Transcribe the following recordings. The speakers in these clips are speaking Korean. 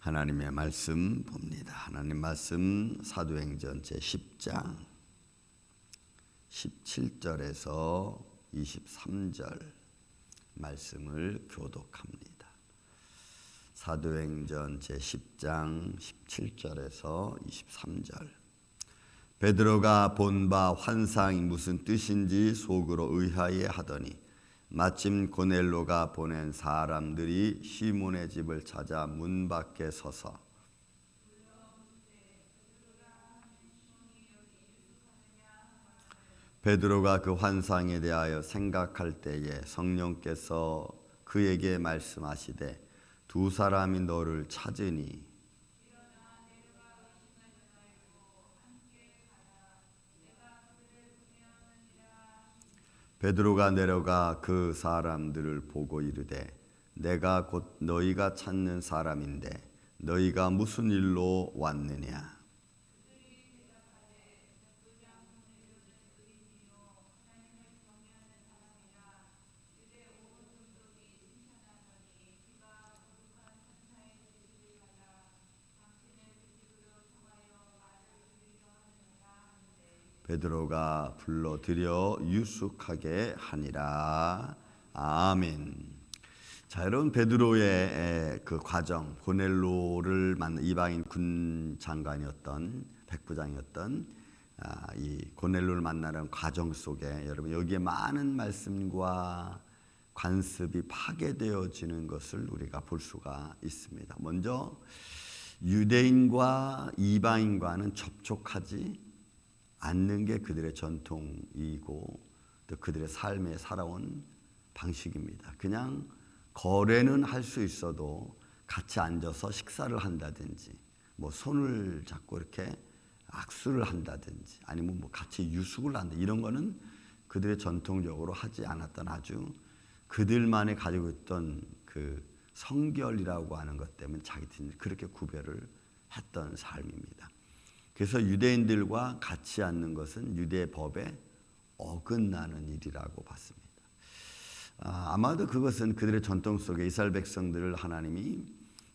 하나님의 말씀 봅니다. 하나님 말씀 사도행전 제10장 17절에서 23절 말씀을 교독합니다. 사도행전 제10장 17절에서 23절. 베드로가 본 바 환상이 무슨 뜻인지 속으로 의아해 하더니 마침 고넬로가 보낸 사람들이 시몬의 집을 찾아 문 밖에 서서 베드로가 그 환상에 대하여 생각할 때에 성령께서 그에게 말씀하시되 두 사람이 너를 찾으니 베드로가 내려가 그 사람들을 보고 이르되 내가 곧 너희가 찾는 사람인데 너희가 무슨 일로 왔느냐. 베드로가 불러들여 유숙하게 하니라. 아멘. 자, 여러분, 베드로의 그 과정, 고넬로를 만난 이방인 군 장관이었던 백부장이었던 이 고넬로를 만나는 과정 속에 여러분 여기에 많은 말씀과 관습이 파괴되어지는 것을 우리가 볼 수가 있습니다. 먼저 유대인과 이방인과는 접촉하지 않는 게 그들의 전통이고 또 그들의 삶에 살아온 방식입니다. 그냥 거래는 할 수 있어도 같이 앉아서 식사를 한다든지 뭐 손을 잡고 이렇게 악수를 한다든지 아니면 뭐 같이 유숙을 한다 이런 거는 그들의 전통적으로 하지 않았던 아주 그들만이 가지고 있던 그 성결이라고 하는 것 때문에 자기들이 그렇게 구별을 했던 삶입니다. 그래서 유대인들과 같이 앉는 것은 유대 법에 어긋나는 일이라고 봤습니다. 아마도 그것은 그들의 전통 속에 이스라엘 백성들을 하나님이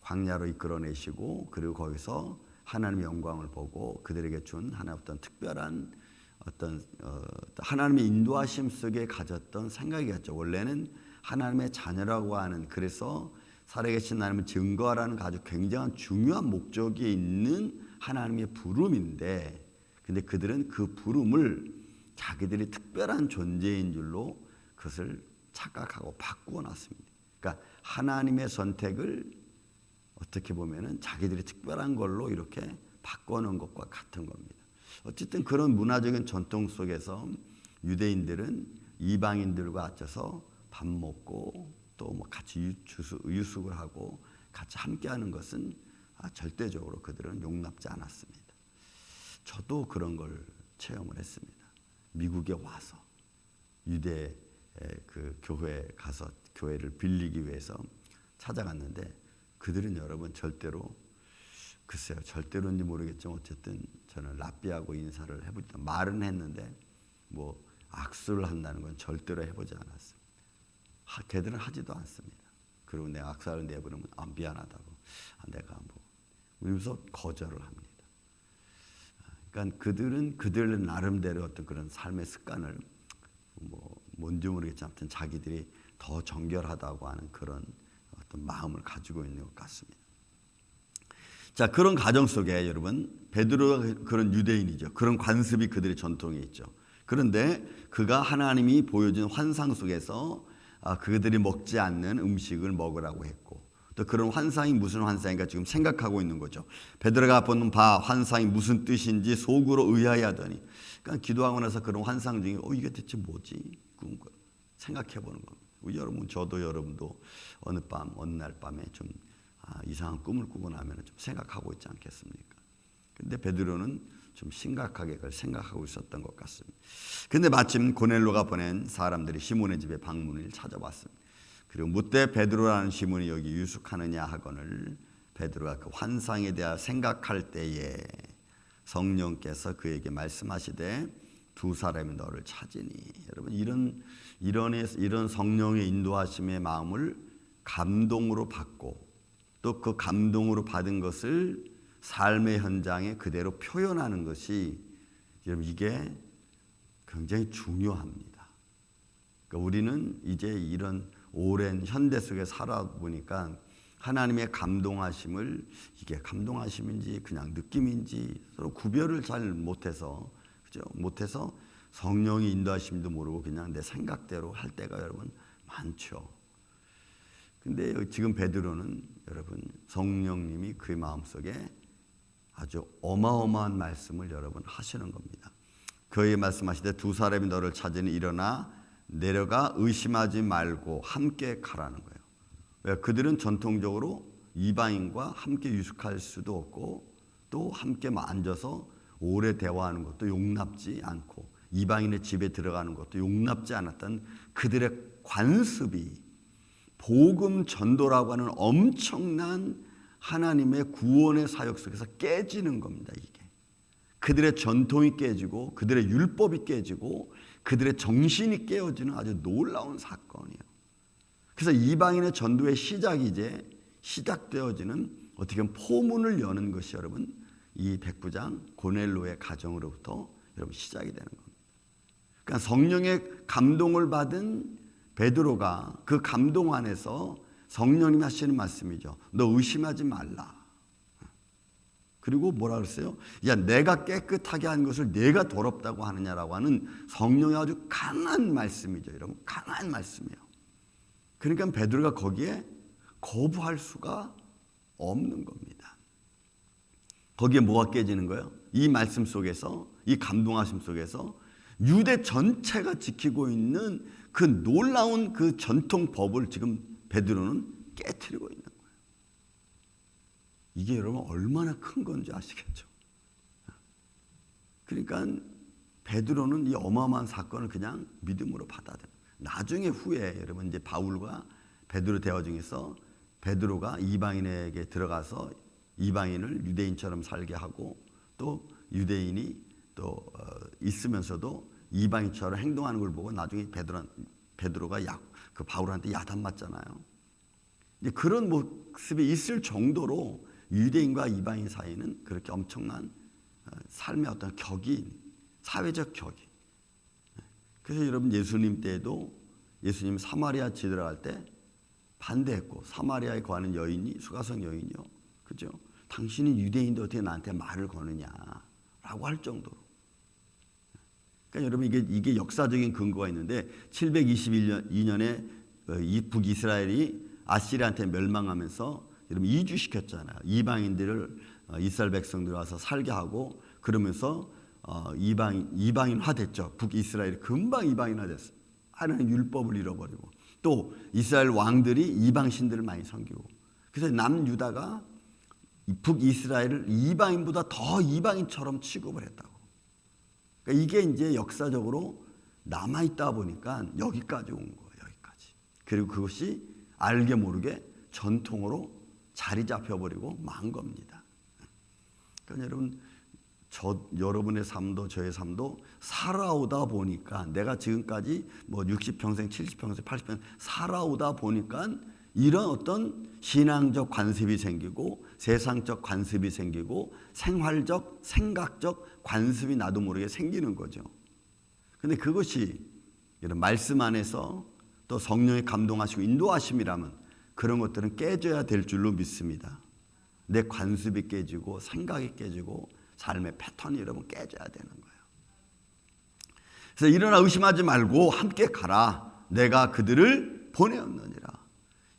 광야로 이끌어내시고 그리고 거기서 하나님의 영광을 보고 그들에게 준 하나의 어떤 특별한 어떤 하나님의 인도하심 속에 가졌던 생각이었죠. 원래는 하나님의 자녀라고 하는 그래서 살아계신 하나님을 증거하라는 아주 굉장한 중요한 목적이 있는 하나님의 부름인데 근데 그들은 그 부름을 자기들이 특별한 존재인 줄로 그것을 착각하고 바꾸어 놨습니다. 그러니까 하나님의 선택을 어떻게 보면은 자기들이 특별한 걸로 이렇게 바꿔놓은 것과 같은 겁니다. 어쨌든 그런 문화적인 전통 속에서 유대인들은 이방인들과 앉아서 밥 먹고 또 뭐 같이 유숙을 하고 같이 함께하는 것은 절대적으로 그들은 용납지 않았습니다. 저도 그런 걸 체험을 했습니다. 미국에 와서 유대 그 교회에 가서 교회를 빌리기 위해서 찾아갔는데 그들은 여러분 절대로 글쎄요 절대로인지 모르겠지만 어쨌든 저는 랍비하고 인사를 해보지 말은 했는데 뭐 악수를 한다는 건 절대로 해보지 않았습니다. 걔들은 하지도 않습니다. 그리고 내가 악수를 내버리면 미안하다고 내가 뭐 그러면서 거절을 합니다. 그러니까 그들은 그들 나름대로 어떤 그런 삶의 습관을 뭐 뭔지 모르겠지만 아무튼 자기들이 더 정결하다고 하는 그런 어떤 마음을 가지고 있는 것 같습니다. 자, 그런 가정 속에 여러분 베드로가 그런 유대인이죠. 그런 관습이 그들의 전통에 있죠. 그런데 그가 하나님이 보여준 환상 속에서 그들이 먹지 않는 음식을 먹으라고 했고 또 그런 환상이 무슨 환상인가 지금 생각하고 있는 거죠. 베드로가 본 바 환상이 무슨 뜻인지 속으로 의아해하더니 그러니까 기도하고 나서 그런 환상 중에 이게 대체 뭐지? 생각해 보는 겁니다. 여러분 저도 여러분도 어느 날 밤에 좀 이상한 꿈을 꾸고 나면 좀 생각하고 있지 않겠습니까? 근데 베드로는 좀 심각하게 그걸 생각하고 있었던 것 같습니다. 근데 마침 고넬로가 보낸 사람들이 시몬의 집에 방문을 찾아왔습니다. 그리고 묻되 베드로라는 시몬이 여기 유숙하느냐 하거늘 베드로가 그 환상에 대하여 생각할 때에 성령께서 그에게 말씀하시되 두 사람이 너를 찾으니. 여러분 이런 성령의 인도하심의 마음을 감동으로 받고 또 그 감동으로 받은 것을 삶의 현장에 그대로 표현하는 것이 여러분 이게 굉장히 중요합니다. 그러니까 우리는 이제 이런 오랜 현대 속에 살아보니까 하나님의 감동하심을 이게 감동하심인지 그냥 느낌인지 서로 구별을 잘 못해서 그죠? 못해서 성령의 인도하심도 모르고 그냥 내 생각대로 할 때가 여러분 많죠. 근데 지금 베드로는 여러분 성령님이 그의 마음속에 아주 어마어마한 말씀을 여러분 하시는 겁니다. 그의 말씀하시되 두 사람이 너를 찾으니 일어나 내려가 의심하지 말고 함께 가라는 거예요. 왜? 그들은 전통적으로 이방인과 함께 유숙할 수도 없고 또 함께 앉아서 오래 대화하는 것도 용납지 않고 이방인의 집에 들어가는 것도 용납지 않았던 그들의 관습이 복음 전도라고 하는 엄청난 하나님의 구원의 사역 속에서 깨지는 겁니다. 이게 그들의 전통이 깨지고 그들의 율법이 깨지고 그들의 정신이 깨어지는 아주 놀라운 사건이에요. 그래서 이방인의 전도의 시작이 이제 시작되어지는 어떻게 보면 포문을 여는 것이 여러분 이 백부장 고넬로의 가정으로부터 여러분 시작이 되는 겁니다. 그러니까 성령의 감동을 받은 베드로가 그 감동 안에서 성령님이 하시는 말씀이죠. 너 의심하지 말라. 그리고 뭐라 그랬어요? 야, 내가 깨끗하게 한 것을 내가 더럽다고 하느냐라고 하는 성령의 아주 강한 말씀이죠. 여러분, 강한 말씀이에요. 그러니까 베드로가 거기에 거부할 수가 없는 겁니다. 거기에 뭐가 깨지는 거예요? 이 말씀 속에서, 이 감동하심 속에서 유대 전체가 지키고 있는 그 놀라운 그 전통 법을 지금 베드로는 깨트리고 있는 거예요. 이게 여러분 얼마나 큰 건지 아시겠죠? 그러니까 베드로는 이 어마어마한 사건을 그냥 믿음으로 받아들여요. 나중에 후에 여러분 이제 바울과 베드로 대화 중에서 베드로가 이방인에게 들어가서 이방인을 유대인처럼 살게 하고 또 유대인이 또 있으면서도 이방인처럼 행동하는 걸 보고 나중에 베드로가 그 바울한테 야단 맞잖아요. 이제 그런 모습이 있을 정도로 유대인과 이방인 사이는 그렇게 엄청난 삶의 어떤 격이, 사회적 격이. 그래서 여러분 예수님 때도 예수님 사마리아 지나갈 때 반대했고 사마리아에 거하는 여인이 수가성 여인이요, 그죠? 당신이 유대인도 어떻게 나한테 말을 거느냐라고 할 정도로. 그러니까 여러분 이게 역사적인 근거가 있는데 721년에 북이스라엘이 아시리아한테 멸망하면서 여러분 이주시켰잖아요. 이방인들을 이스라엘 백성들 와서 살게 하고 그러면서 이방인화 됐죠. 북이스라엘이 금방 이방인화 됐어요. 하나님 율법을 잃어버리고 또 이스라엘 왕들이 이방신들을 많이 섬기고 그래서 남유다가 북이스라엘을 이방인보다 더 이방인처럼 취급을 했다고. 그러니까 이게 이제 역사적으로 남아있다 보니까 여기까지 온 거예요. 여기까지. 그리고 그것이 알게 모르게 전통으로 자리 잡혀버리고 만 겁니다. 그러니까 여러분 여러분의 삶도 저의 삶도 살아오다 보니까 내가 지금까지 뭐 60평생, 70평생, 80평생 살아오다 보니까 이런 어떤 신앙적 관습이 생기고 세상적 관습이 생기고 생활적, 생각적 관습이 나도 모르게 생기는 거죠. 근데 그것이 이런 말씀 안에서 또 성령의 감동하시고 인도하심이라면 그런 것들은 깨져야 될 줄로 믿습니다. 내 관습이 깨지고 생각이 깨지고 삶의 패턴이 여러분 깨져야 되는 거예요. 그래서 일어나 의심하지 말고 함께 가라. 내가 그들을 보내었느니라.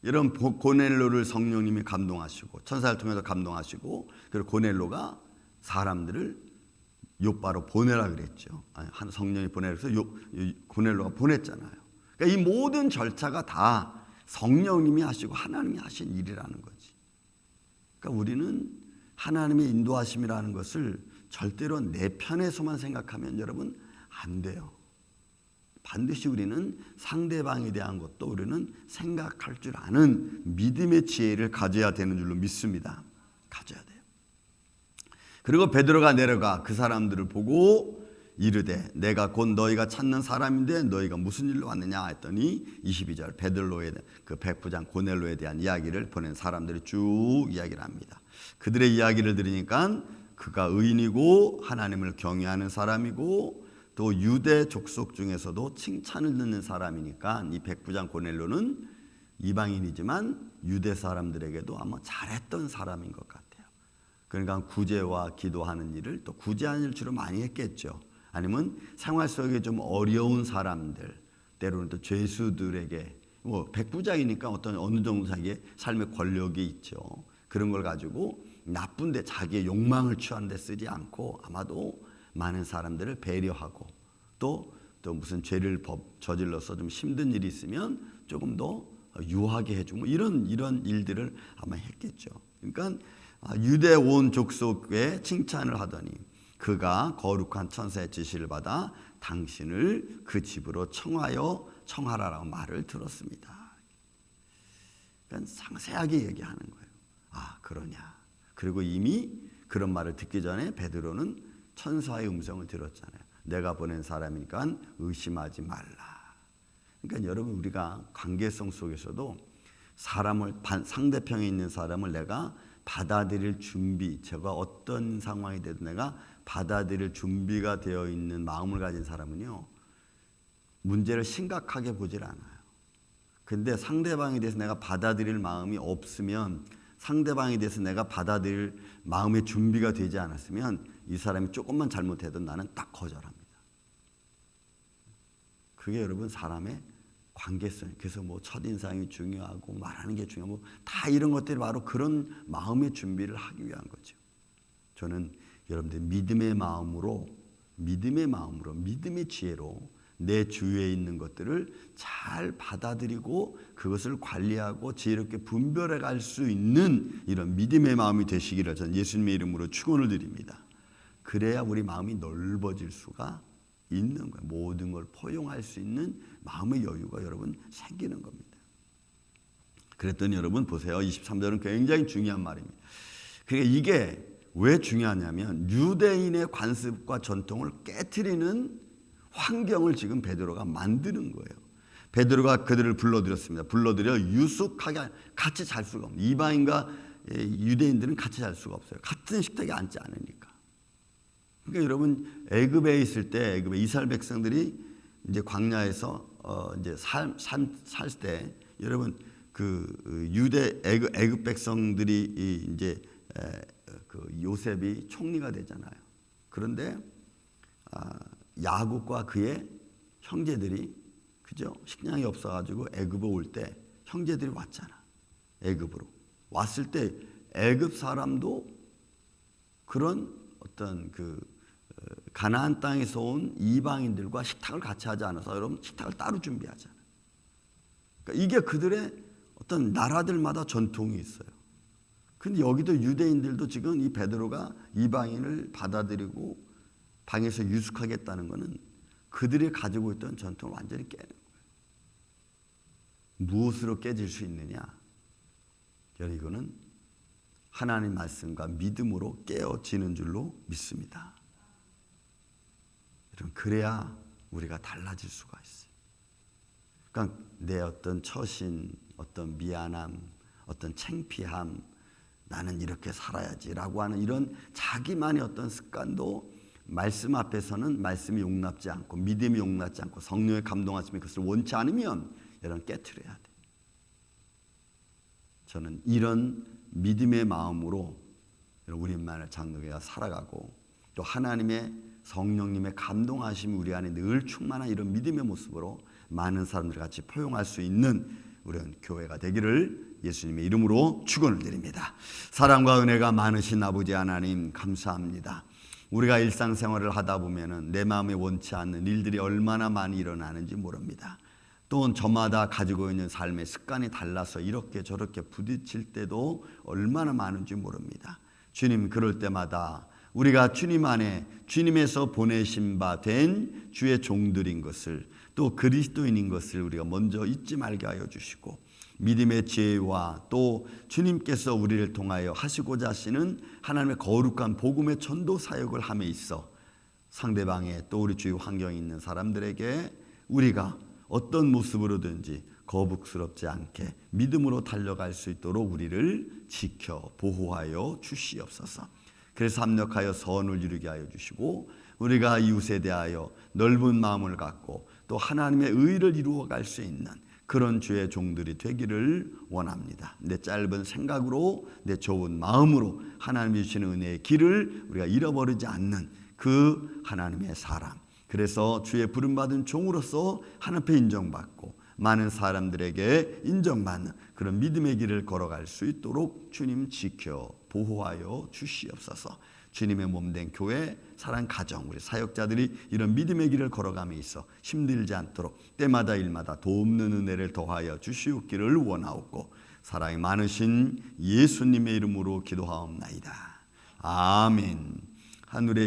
이런 고넬로를 성령님이 감동하시고 천사를 통해서 감동하시고 그리고 고넬로가 사람들을 욥바로 보내라 그랬죠. 한 성령이 보내라 그래서 고넬로가 보냈잖아요. 그러니까 이 모든 절차가 다 성령님이 하시고 하나님이 하신 일이라는 거지. 그러니까 우리는 하나님의 인도하심이라는 것을 절대로 내 편에서만 생각하면 여러분 안 돼요. 반드시 우리는 상대방에 대한 것도 우리는 생각할 줄 아는 믿음의 지혜를 가져야 되는 줄로 믿습니다. 가져야 돼요. 그리고 베드로가 내려가 그 사람들을 보고 이르되 내가 곧 너희가 찾는 사람인데 너희가 무슨 일로 왔느냐 했더니 22절 베드로에 그 백부장 고넬로에 대한 이야기를 보낸 사람들이 쭉 이야기를 합니다. 그들의 이야기를 들으니까 그가 의인이고 하나님을 경외하는 사람이고 또 유대 족속 중에서도 칭찬을 듣는 사람이니까 이 백부장 고넬로는 이방인이지만 유대 사람들에게도 아마 잘했던 사람인 것 같아요. 그러니까 구제와 기도하는 일을 또 구제하는 일을 주로 많이 했겠죠. 아니면 생활 속에 좀 어려운 사람들, 때로는 또 죄수들에게 뭐 백부장이니까 어느 정도 자기의 삶의 권력이 있죠. 그런 걸 가지고 나쁜데 자기의 욕망을 취하는 데 쓰지 않고 아마도 많은 사람들을 배려하고 또 무슨 죄를 저질러서 좀 힘든 일이 있으면 조금 더 유하게 해주고 이런 일들을 아마 했겠죠. 그러니까 유대 온 족속에 칭찬을 하더니 그가 거룩한 천사의 지시를 받아 당신을 그 집으로 청하라라고 말을 들었습니다. 그러니까 상세하게 얘기하는 거예요. 아, 그러냐. 그리고 이미 그런 말을 듣기 전에 베드로는 천사의 음성을 들었잖아요. 내가 보낸 사람이니까 의심하지 말라. 그러니까 여러분 우리가 관계성 속에서도 사람을 상대편에 있는 사람을 내가 받아들일 준비, 제가 어떤 상황이 돼도 내가 받아들일 준비가 되어 있는 마음을 가진 사람은요, 문제를 심각하게 보질 않아요. 근데 상대방에 대해서 내가 받아들일 마음이 없으면, 상대방에 대해서 내가 받아들일 마음의 준비가 되지 않았으면 이 사람이 조금만 잘못해도 나는 딱 거절합니다. 그게 여러분 사람의 관계성. 그래서 뭐 첫인상이 중요하고 말하는 게 중요하고 다 이런 것들이 바로 그런 마음의 준비를 하기 위한 거죠. 저는 여러분들 믿음의 마음으로 믿음의 지혜로 내 주위에 있는 것들을 잘 받아들이고 그것을 관리하고 지혜롭게 분별해 갈 수 있는 이런 믿음의 마음이 되시기를 저는 예수님의 이름으로 축원을 드립니다. 그래야 우리 마음이 넓어질 수가 있는 거예요. 모든 걸 포용할 수 있는 마음의 여유가 여러분 생기는 겁니다. 그랬더니 여러분 보세요. 23절은 굉장히 중요한 말입니다. 그러니까 이게 왜 중요하냐면 유대인의 관습과 전통을 깨트리는 환경을 지금 베드로가 만드는 거예요. 베드로가 그들을 불러들였습니다. 불러들여 유숙하게 같이 잘 수가 없어요. 이방인과 유대인들은 같이 잘 수가 없어요. 같은 식탁에 앉지 않으니까. 그러니까 여러분 애굽에 있을 때 애굽의 이스라엘 백성들이 이제 광야에서 이제 살 때 여러분 그 유대 애굽 백성들이 이제 그 요셉이 총리가 되잖아요. 그런데 야곱과 그의 형제들이 그죠? 식량이 없어가지고 애굽에 올 때 형제들이 왔잖아. 애굽으로 왔을 때 애굽 사람도 그런 어떤 그 가나안 땅에서 온 이방인들과 식탁을 같이 하지 않아서 여러분 식탁을 따로 준비하잖아요. 그러니까 이게 그들의 어떤 나라들마다 전통이 있어요. 근데 여기도 유대인들도 지금 이 베드로가 이방인을 받아들이고 방에서 유숙하겠다는 것은 그들이 가지고 있던 전통을 완전히 깨는 거예요. 무엇으로 깨질 수 있느냐? 여러분 이거는 하나님 말씀과 믿음으로 깨어지는 줄로 믿습니다. 여러분 그래야 우리가 달라질 수가 있어요. 그러니까 내 어떤 처신, 어떤 미안함, 어떤 창피함, 나는 이렇게 살아야지라고 하는 이런 자기만의 어떤 습관도 말씀 앞에서는 말씀이 용납지 않고 믿음이 용납지 않고 성령의 감동하심이 그것을 원치 않으면 여러분 깨트려야 돼. 저는 이런 믿음의 마음으로 우리만을 장로교회가 살아가고 또 하나님의 성령님의 감동하심이 우리 안에 늘 충만한 이런 믿음의 모습으로 많은 사람들 같이 포용할 수 있는 우리 교회가 되기를 예수님의 이름으로 축원을 드립니다. 사랑과 은혜가 많으신 아버지 하나님 감사합니다. 우리가 일상생활을 하다 보면은 내 마음에 원치 않는 일들이 얼마나 많이 일어나는지 모릅니다. 또 저마다 가지고 있는 삶의 습관이 달라서 이렇게 저렇게 부딪힐 때도 얼마나 많은지 모릅니다. 주님 그럴 때마다 우리가 주님 안에 주님에서 보내신 바 된 주의 종들인 것을 또 그리스도인인 것을 우리가 먼저 잊지 말게 하여 주시고 믿음의 지혜와 또 주님께서 우리를 통하여 하시고자 하시는 하나님의 거룩한 복음의 전도 사역을 함에 있어 상대방의 또 우리 주위 환경에 있는 사람들에게 우리가 어떤 모습으로든지 거북스럽지 않게 믿음으로 달려갈 수 있도록 우리를 지켜 보호하여 주시옵소서. 그래서 합력하여 선을 이루게 하여 주시고 우리가 이웃에 대하여 넓은 마음을 갖고 또 하나님의 의를 이루어갈 수 있는 그런 주의 종들이 되기를 원합니다. 내 짧은 생각으로 내 좁은 마음으로 하나님이 주시는 은혜의 길을 우리가 잃어버리지 않는 그 하나님의 사람, 그래서 주의 부름받은 종으로서 하나님 앞에 인정받고 많은 사람들에게 인정받는 그런 믿음의 길을 걸어갈 수 있도록 주님 지켜 보호하여 주시옵소서. 주님의 몸된 교회, 사랑 가정, 우리 사역자들이 이런 믿음의 길을 걸어감에 있어 힘들지 않도록 때마다 일마다 돕는 은혜를 더하여 주시옵기를 원하옵고 사랑이 많으신 예수님의 이름으로 기도하옵나이다. 아멘. 하늘의